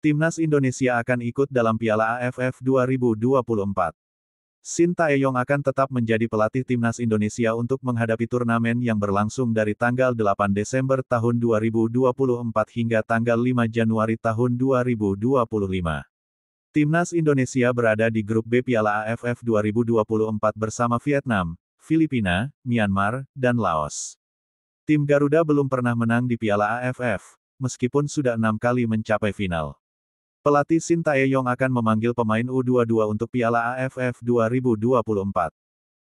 Timnas Indonesia akan ikut dalam Piala AFF 2024. Shin Tae-yong akan tetap menjadi pelatih Timnas Indonesia untuk menghadapi turnamen yang berlangsung dari tanggal 8 Desember tahun 2024 hingga tanggal 5 Januari tahun 2025. Timnas Indonesia berada di grup B Piala AFF 2024 bersama Vietnam, Filipina, Myanmar, dan Laos. Tim Garuda belum pernah menang di Piala AFF, meskipun sudah 6 kali mencapai final. Pelatih Shin Tae-yong akan memanggil pemain U22 untuk Piala AFF 2024.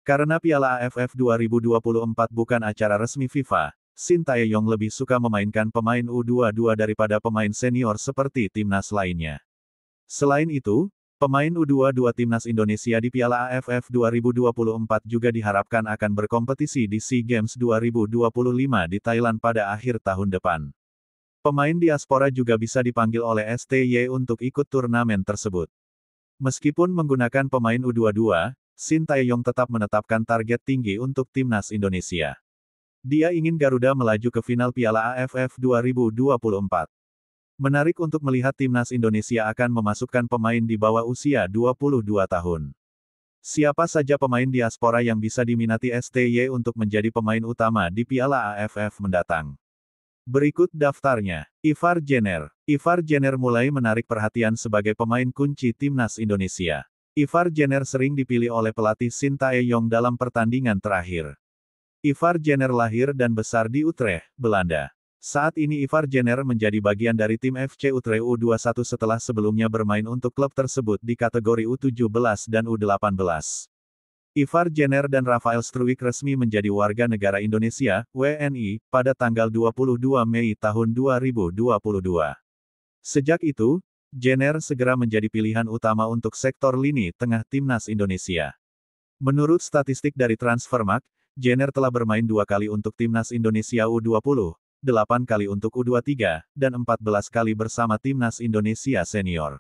Karena Piala AFF 2024 bukan acara resmi FIFA, Shin Tae-yong lebih suka memainkan pemain U22 daripada pemain senior seperti timnas lainnya. Selain itu, pemain U22 Timnas Indonesia di Piala AFF 2024 juga diharapkan akan berkompetisi di SEA Games 2025 di Thailand pada akhir tahun depan. Pemain diaspora juga bisa dipanggil oleh STY untuk ikut turnamen tersebut. Meskipun menggunakan pemain U22, Shin Tae-yong tetap menetapkan target tinggi untuk Timnas Indonesia. Dia ingin Garuda melaju ke final Piala AFF 2024. Menarik untuk melihat Timnas Indonesia akan memasukkan pemain di bawah usia 22 tahun. Siapa saja pemain diaspora yang bisa diminati STY untuk menjadi pemain utama di Piala AFF mendatang? Berikut daftarnya. Ivar Jenner. Ivar Jenner mulai menarik perhatian sebagai pemain kunci Timnas Indonesia. Ivar Jenner sering dipilih oleh pelatih Shin Tae-yong dalam pertandingan terakhir. Ivar Jenner lahir dan besar di Utrecht, Belanda. Saat ini Ivar Jenner menjadi bagian dari tim FC Utrecht U21 setelah sebelumnya bermain untuk klub tersebut di kategori U17 dan U18. Ivar Jenner dan Rafael Struijk resmi menjadi warga negara Indonesia, WNI, pada tanggal 22 Mei tahun 2022. Sejak itu, Jenner segera menjadi pilihan utama untuk sektor lini tengah Timnas Indonesia. Menurut statistik dari Transfermarkt, Jenner telah bermain 2 kali untuk Timnas Indonesia U20, 8 kali untuk U23, dan 14 kali bersama Timnas Indonesia Senior.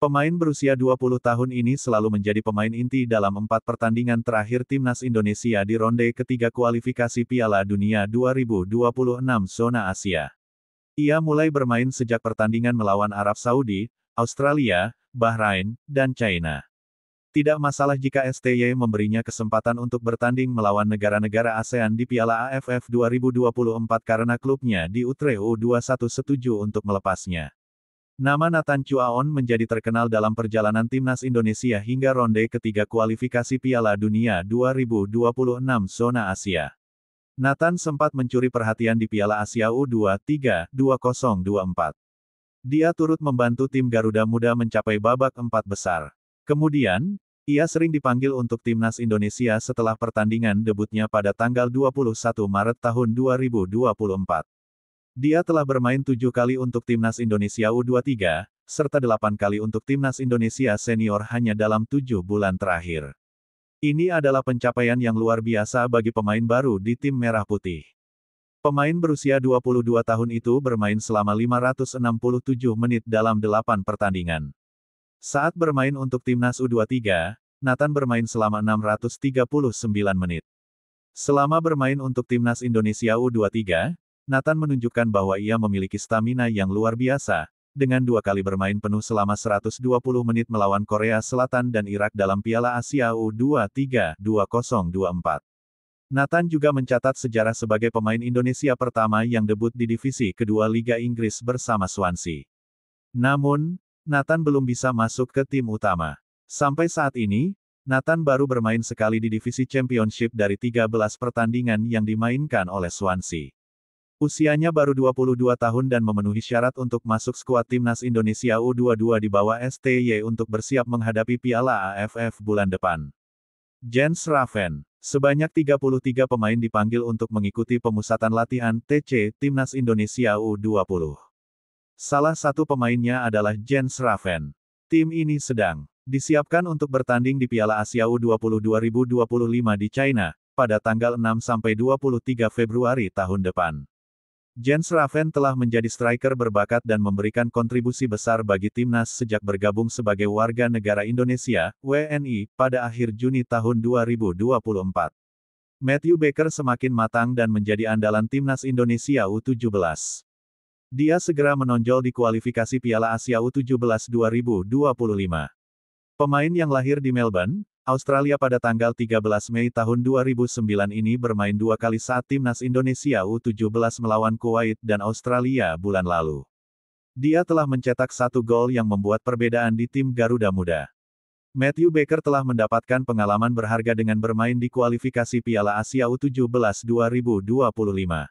Pemain berusia 20 tahun ini selalu menjadi pemain inti dalam 4 pertandingan terakhir Timnas Indonesia di ronde ketiga kualifikasi Piala Dunia 2026 zona Asia. Ia mulai bermain sejak pertandingan melawan Arab Saudi, Australia, Bahrain, dan China. Tidak masalah jika STY memberinya kesempatan untuk bertanding melawan negara-negara ASEAN di Piala AFF 2024 karena klubnya di Utrecht U21 setuju untuk melepasnya. Nama Nathan Chuaon menjadi terkenal dalam perjalanan Timnas Indonesia hingga ronde ketiga kualifikasi Piala Dunia 2026 zona Asia. Nathan sempat mencuri perhatian di Piala Asia U23 2024. Dia turut membantu tim Garuda Muda mencapai babak 4 besar. Kemudian, ia sering dipanggil untuk Timnas Indonesia setelah pertandingan debutnya pada tanggal 21 Maret tahun 2024. Dia telah bermain 7 kali untuk Timnas Indonesia U23, serta 8 kali untuk Timnas Indonesia Senior hanya dalam 7 bulan terakhir. Ini adalah pencapaian yang luar biasa bagi pemain baru di tim Merah Putih. Pemain berusia 22 tahun itu bermain selama 567 menit dalam 8 pertandingan. Saat bermain untuk Timnas U23, Nathan bermain selama 639 menit. Selama bermain untuk Timnas Indonesia U23, Nathan menunjukkan bahwa ia memiliki stamina yang luar biasa, dengan 2 kali bermain penuh selama 120 menit melawan Korea Selatan dan Irak dalam Piala Asia U23 2024. Nathan juga mencatat sejarah sebagai pemain Indonesia pertama yang debut di divisi kedua Liga Inggris bersama Swansea. Namun, Nathan belum bisa masuk ke tim utama. Sampai saat ini, Nathan baru bermain sekali di divisi Championship dari 13 pertandingan yang dimainkan oleh Swansea. Usianya baru 22 tahun dan memenuhi syarat untuk masuk skuad Timnas Indonesia U22 di bawah STY untuk bersiap menghadapi Piala AFF bulan depan. Jens Raven. Sebanyak 33 pemain dipanggil untuk mengikuti pemusatan latihan TC Timnas Indonesia U20. Salah satu pemainnya adalah Jens Raven. Tim ini sedang disiapkan untuk bertanding di Piala Asia U20 2025 di China, pada tanggal 6-23 Februari tahun depan. Jens Raven telah menjadi striker berbakat dan memberikan kontribusi besar bagi timnas sejak bergabung sebagai warga negara Indonesia, WNI, pada akhir Juni tahun 2024. Matthew Baker semakin matang dan menjadi andalan timnas Indonesia U17. Dia segera menonjol di kualifikasi Piala Asia U17 2025. Pemain yang lahir di Melbourne, Australia pada tanggal 13 Mei tahun 2009 ini bermain 2 kali saat timnas Indonesia U17 melawan Kuwait dan Australia bulan lalu. Dia telah mencetak 1 gol yang membuat perbedaan di tim Garuda Muda. Matthew Baker telah mendapatkan pengalaman berharga dengan bermain di kualifikasi Piala Asia U17 2025.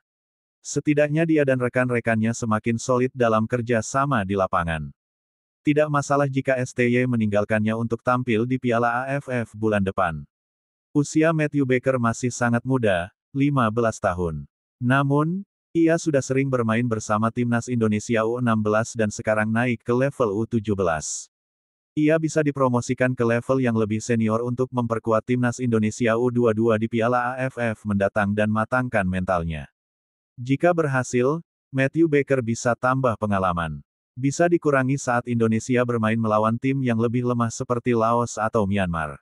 Setidaknya dia dan rekan-rekannya semakin solid dalam kerja sama di lapangan. Tidak masalah jika STY meninggalkannya untuk tampil di Piala AFF bulan depan. Usia Matthew Baker masih sangat muda, 15 tahun. Namun, ia sudah sering bermain bersama timnas Indonesia U16 dan sekarang naik ke level U17. Ia bisa dipromosikan ke level yang lebih senior untuk memperkuat timnas Indonesia U22 di Piala AFF mendatang dan matangkan mentalnya. Jika berhasil, Matthew Baker bisa tambah pengalaman. Bisa dikurangi saat Indonesia bermain melawan tim yang lebih lemah seperti Laos atau Myanmar.